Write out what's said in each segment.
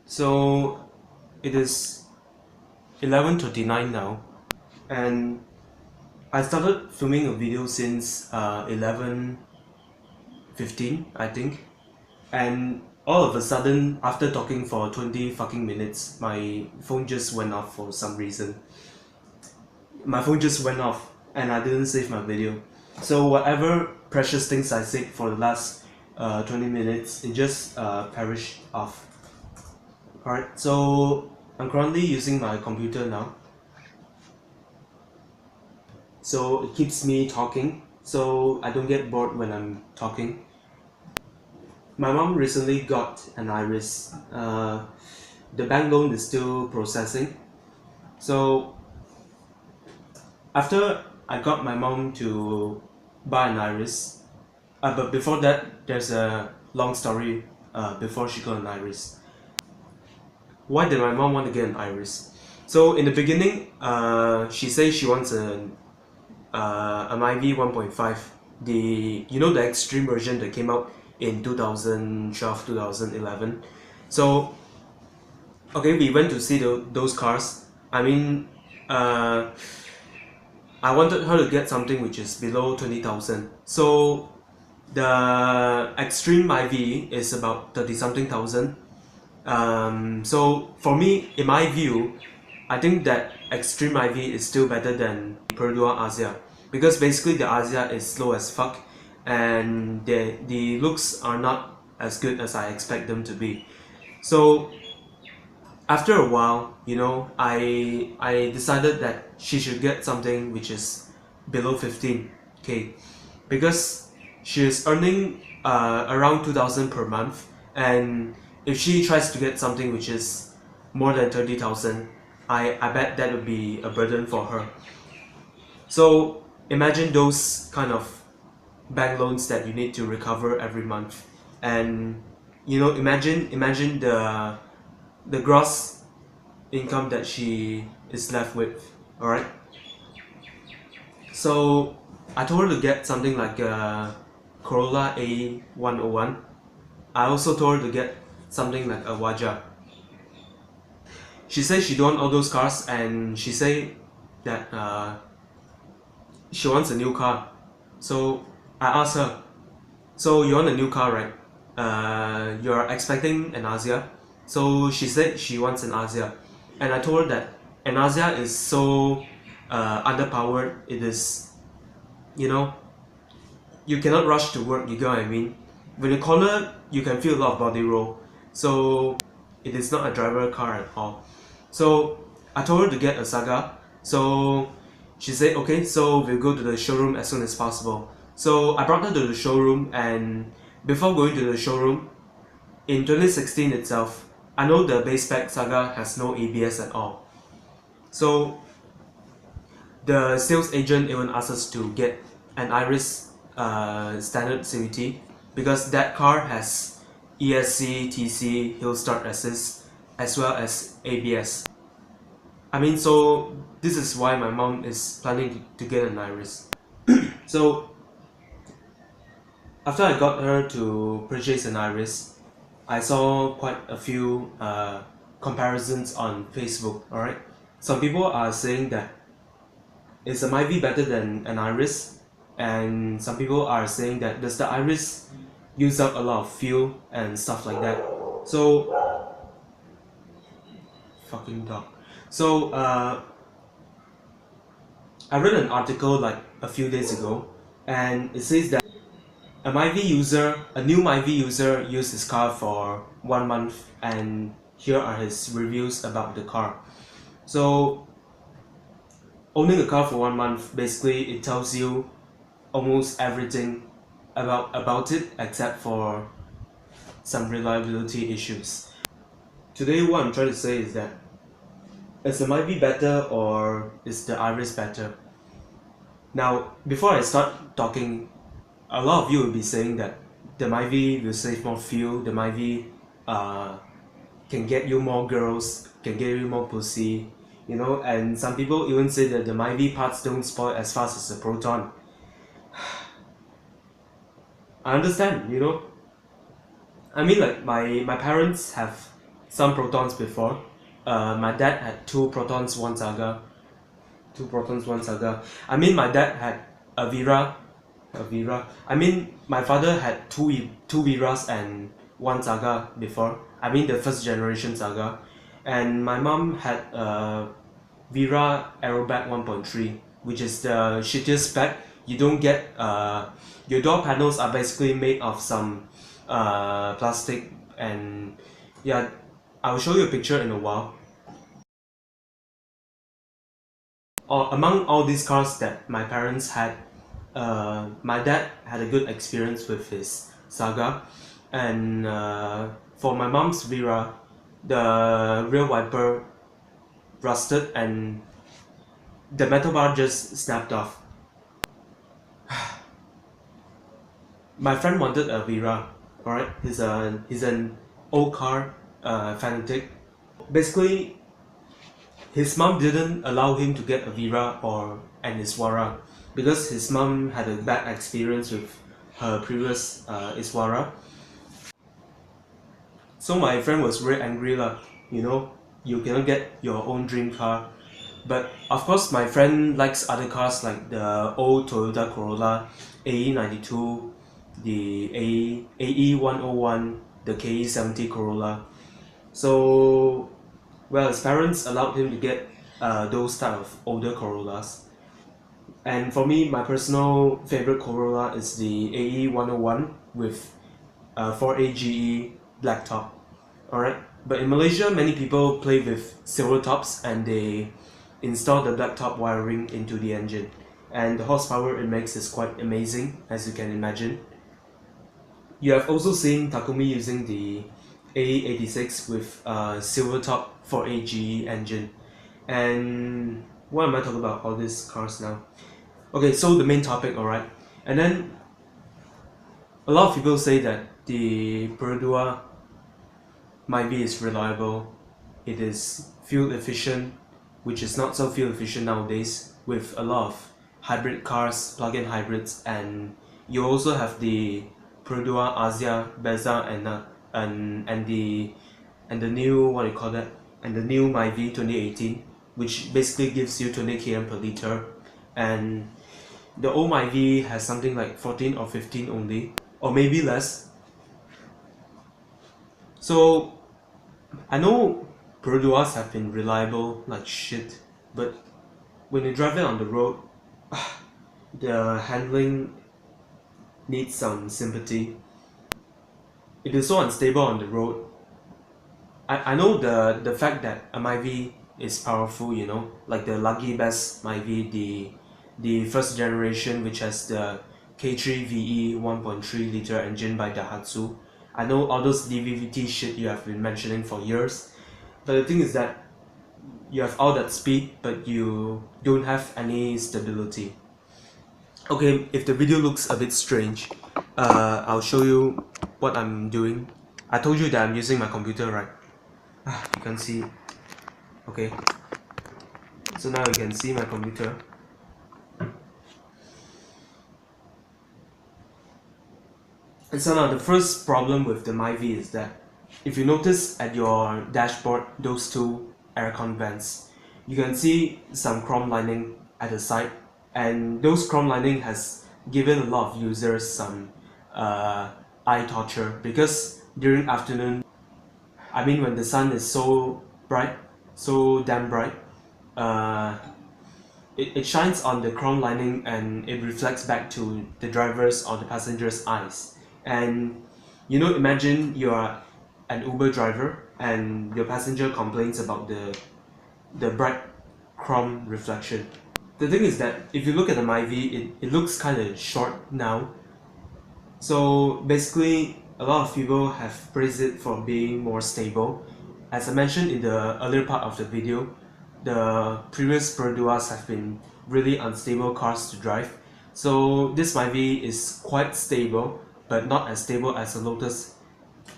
So it is 11:39 now, and I started filming a video since 11:15, I think. And all of a sudden, after talking for 20 fucking minutes, my phone just went off for some reason. My phone just went off and I didn't save my video. So whatever precious things I saved for the last 20 minutes, it just perished off. Alright, so I'm currently using my computer now. So it keeps me talking, so I don't get bored when I'm talking. My mom recently got an Iriz. The bank loan is still processing. So after I got my mom to buy an Iriz, but before that, there's a long story before she got an Iriz. Why did my mom want to get an Iriz? So in the beginning, she says she wants a Myvi 1.5, the the extreme version that came out in 2012 2011. So okay, we went to see those cars. I mean, I wanted her to get something which is below 20,000. So the extreme Myvi is about 30 something thousand. So for me, in my view, I think that extreme Myvi is still better than Perdua Asia, because basically the Asia is slow as fuck and the looks are not as good as I expect them to be. So after a while, I decided that she should get something which is below 15k, because she is earning around 2,000 per month, and if she tries to get something which is more than 30,000, I bet that would be a burden for her. So imagine those kind of bank loans that you need to recover every month, and imagine the gross income that she is left with. All right. So I told her to get something like a Corolla A101. I also told her to get something like a Waja. She said she don't want all those cars, and she said that she wants a new car. So I asked her, so you want a new car, right? You're expecting an Asia. So she said she wants an Asia, and I told her that an Asia is so underpowered. It is, you cannot rush to work. You get what I mean? When you corner, you can feel a lot of body roll. So it is not a driver car at all. So I told her to get a Saga. So she said okay, so we'll go to the showroom as soon as possible. So I brought her to the showroom, and before going to the showroom, in 2016 itself, I know the base spec Saga has no ABS at all. So the sales agent even asked us to get an Iriz standard CVT, because that car has ESC, TC, hill start assist, as well as ABS. I mean, so this is why my mom is planning to get an Iriz. So after I got her to purchase an Iriz, I saw quite a few comparisons on Facebook. Alright, some people are saying that is a Myvi better than an Iriz, and some people are saying that does the Iriz use up a lot of fuel and stuff like that. So fucking dog. So I read an article like a few days ago, and it says that a new Myvi user used his car for 1 month, and here are his reviews about the car. So owning a car for 1 month, basically it tells you almost everything about it except for some reliability issues. Today what I'm trying to say is that is the Myvi better or is the Iriz better? Now before I start talking, a lot of you will be saying that the Myvi will save more fuel, the Myvi can get you more girls, can get you more pussy, and some people even say that the Myvi parts don't spoil as fast as the Proton. I understand, I mean, like my parents have some Protons before. My dad had two Protons, one Saga. Two Protons, one Saga. I mean, my dad had a Vira. A Vira. I mean, my father had two Viras and one Saga before. I mean, the first generation Saga. And my mom had a Vira Aeroback 1.3, which is the shittiest spec. You don't get your door panels are basically made of some plastic, and yeah, I'll show you a picture in a while. Among all these cars that my parents had, my dad had a good experience with his Saga, and for my mom's Vira, the rear wiper rusted and the metal bar just snapped off. My friend wanted a Vira, alright? He's an old car fanatic. Basically, his mom didn't allow him to get a Vira or an Iswara because his mom had a bad experience with her previous Iswara. So my friend was very angry lah. You know, you cannot get your own dream car. But of course, my friend likes other cars like the old Toyota Corolla, AE92, the AE101, the KE70 Corolla. So, well, his parents allowed him to get those type of older Corollas. And for me, my personal favorite Corolla is the AE101 with 4AGE black top. Alright, but in Malaysia, many people play with silver tops and they install the black top wiring into the engine. And the horsepower it makes is quite amazing, as you can imagine. You have also seen Takumi using the AE86 with silver top 4AGE engine. And what am I talking about all these cars now? Okay, so the main topic, alright. And then a lot of people say that the Perodua Myvi is reliable, it is fuel efficient, which is not so fuel efficient nowadays with a lot of hybrid cars, plug-in hybrids, and you also have the Perodua Asia, Beza, and the new what do you call that? And the new Myvi 2018, which basically gives you 20 km per liter, and the old Myvi has something like 14 or 15 only, or maybe less. So I know Peroduas have been reliable like shit, but when you drive it on the road, the handling needs some sympathy. It is so unstable on the road. I know the fact that a Myvi is powerful, you know, like the Lucky Best Myvi, the first generation, which has the K3VE 1.3 liter engine by Daihatsu. I know all those DVVT shit you have been mentioning for years, but the thing is that you have all that speed, but you don't have any stability. Okay, if the video looks a bit strange, I'll show you what I'm doing. I told you that I'm using my computer, right? You can see. Okay, so now you can see my computer. And so now the first problem with the Myvi is that if you notice at your dashboard those two aircon vents, you can see some chrome lining at the side, and those chrome lining has given a lot of users some eye torture because during afternoon, I mean when the sun is so bright, so damn bright, it shines on the chrome lining and it reflects back to the driver's or the passenger's eyes. And you know, imagine you are an Uber driver and your passenger complains about the bright chrome reflection. The thing is that if you look at the Myvi, it looks kind of short now. So basically, a lot of people have praised it for being more stable. As I mentioned in the earlier part of the video, the previous Peroduas have been really unstable cars to drive. So this Myvi is quite stable, but not as stable as the Lotus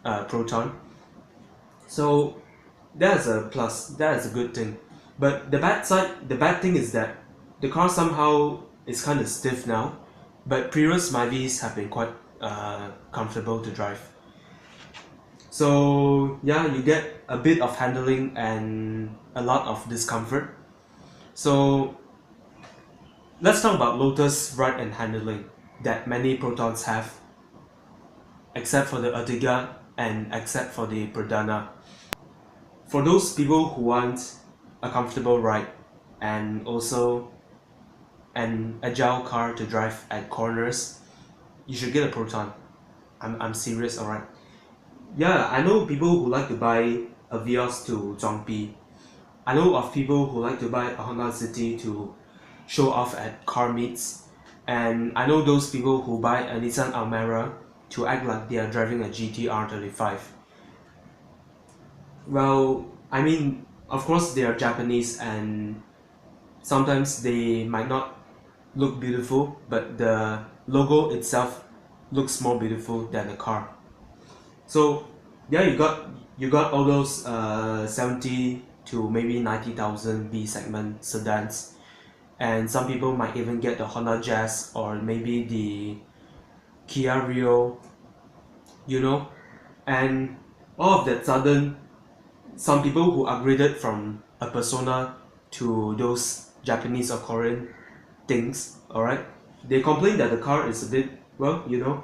Proton. So that is a plus, that is a good thing. But the bad thing is that the car somehow is kind of stiff now, but previous Myvis have been quite comfortable to drive. So yeah, you get a bit of handling and a lot of discomfort. So let's talk about Lotus ride and handling that many Protons have, except for the Ertiga and except for the Pradana. For those people who want a comfortable ride and also an agile car to drive at corners, you should get a Proton. I'm serious, alright. Yeah, I know people who like to buy a Vios to Zhongbi. I know of people who like to buy a Honda City to show off at car meets. And I know those people who buy a Nissan Almera to act like they are driving a GT-R 35. Well, I mean, of course they are Japanese and sometimes they might not look beautiful, but the logo itself looks more beautiful than the car. So yeah, you got all those 70 to maybe 90,000 B segment sedans, and some people might even get the Honda Jazz or maybe the Kia Rio, you know, and all of that sudden, some people who upgraded from a Persona to those Japanese or Korean things, alright, they complain that the car is a bit, well, you know,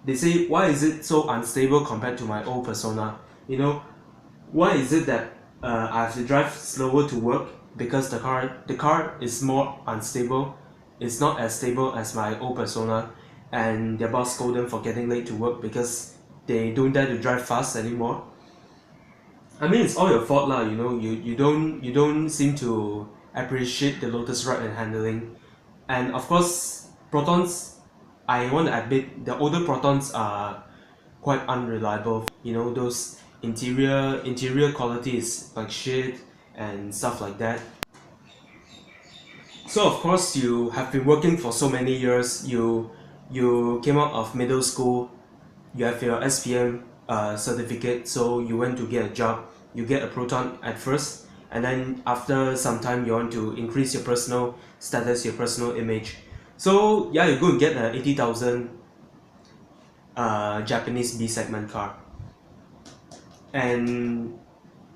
they say, why is it so unstable compared to my old Persona? You know, why is it that I have to drive slower to work because the car is more unstable. It's not as stable as my old Persona, and their boss scold them for getting late to work because they don't dare to drive fast anymore. I mean, it's all your fault lah. You know, you don't seem to appreciate the Lotus ride and handling, and of course, Protons. I want to admit the older Protons are quite unreliable. You know, those interior quality is like shit and stuff like that. So of course you have been working for so many years. You came out of middle school. You have your SPM certificate, so you went to get a job. You get a Proton at first, and then after some time you want to increase your personal status, your personal image. So yeah, you go and get a 80,000 Japanese B segment car, and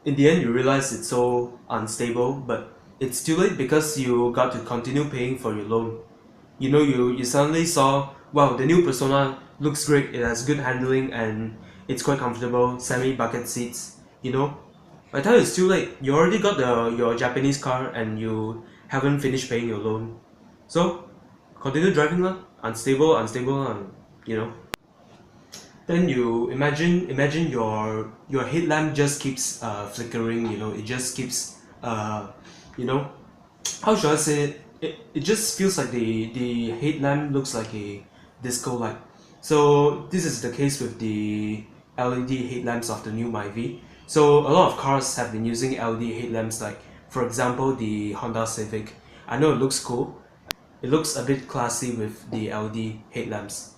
in the end you realize it's so unstable, but it's too late because you got to continue paying for your loan. You know, you suddenly saw, wow, the new Persona looks great, it has good handling and it's quite comfortable, semi-bucket seats, you know. By the time it's too late, you already got your Japanese car and you haven't finished paying your loan. So continue driving lah, unstable, you know. Then you imagine your headlamp just keeps flickering, you know, it just keeps you know, how should I say it? It just feels like the headlamp looks like a disco light. So this is the case with the LED headlamps of the new Myvi. So a lot of cars have been using LED headlamps, like for example the Honda Civic. I know it looks cool. It looks a bit classy with the LED headlamps.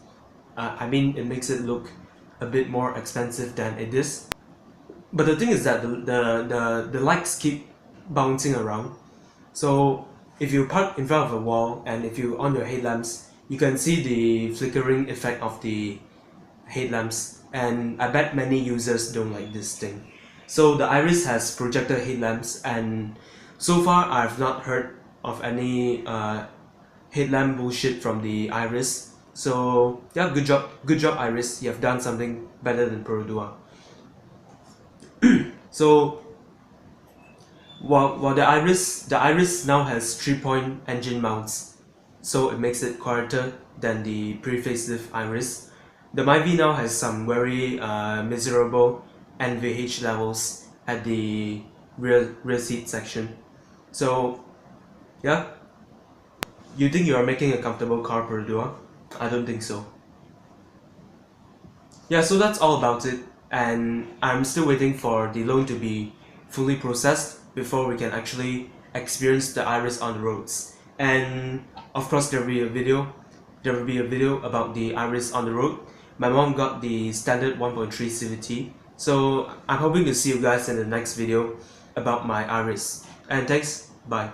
I mean, it makes it look a bit more expensive than it is. But the thing is that the lights keep bouncing around. So if you park in front of a wall and if you on your headlamps, you can see the flickering effect of the headlamps, and I bet many users don't like this thing. So the Iriz has projector headlamps, and so far I've not heard of any headlamp bullshit from the Iriz. So yeah, good job Iriz, you have done something better than Perodua. So while the Iriz now has 3-point engine mounts, so it makes it quieter than the pre-facelift Iriz. The Myvi now has some very miserable NVH levels at the rear seat section. So yeah, you think you are making a comfortable car, Perodua? I don't think so. Yeah, so that's all about it, and I'm still waiting for the loan to be fully processed before we can actually experience the Iriz on the roads. And of course there will be a video about the Iriz on the road. My mom got the standard 1.3 CVT, so I'm hoping to see you guys in the next video about my Iriz. And thanks, bye.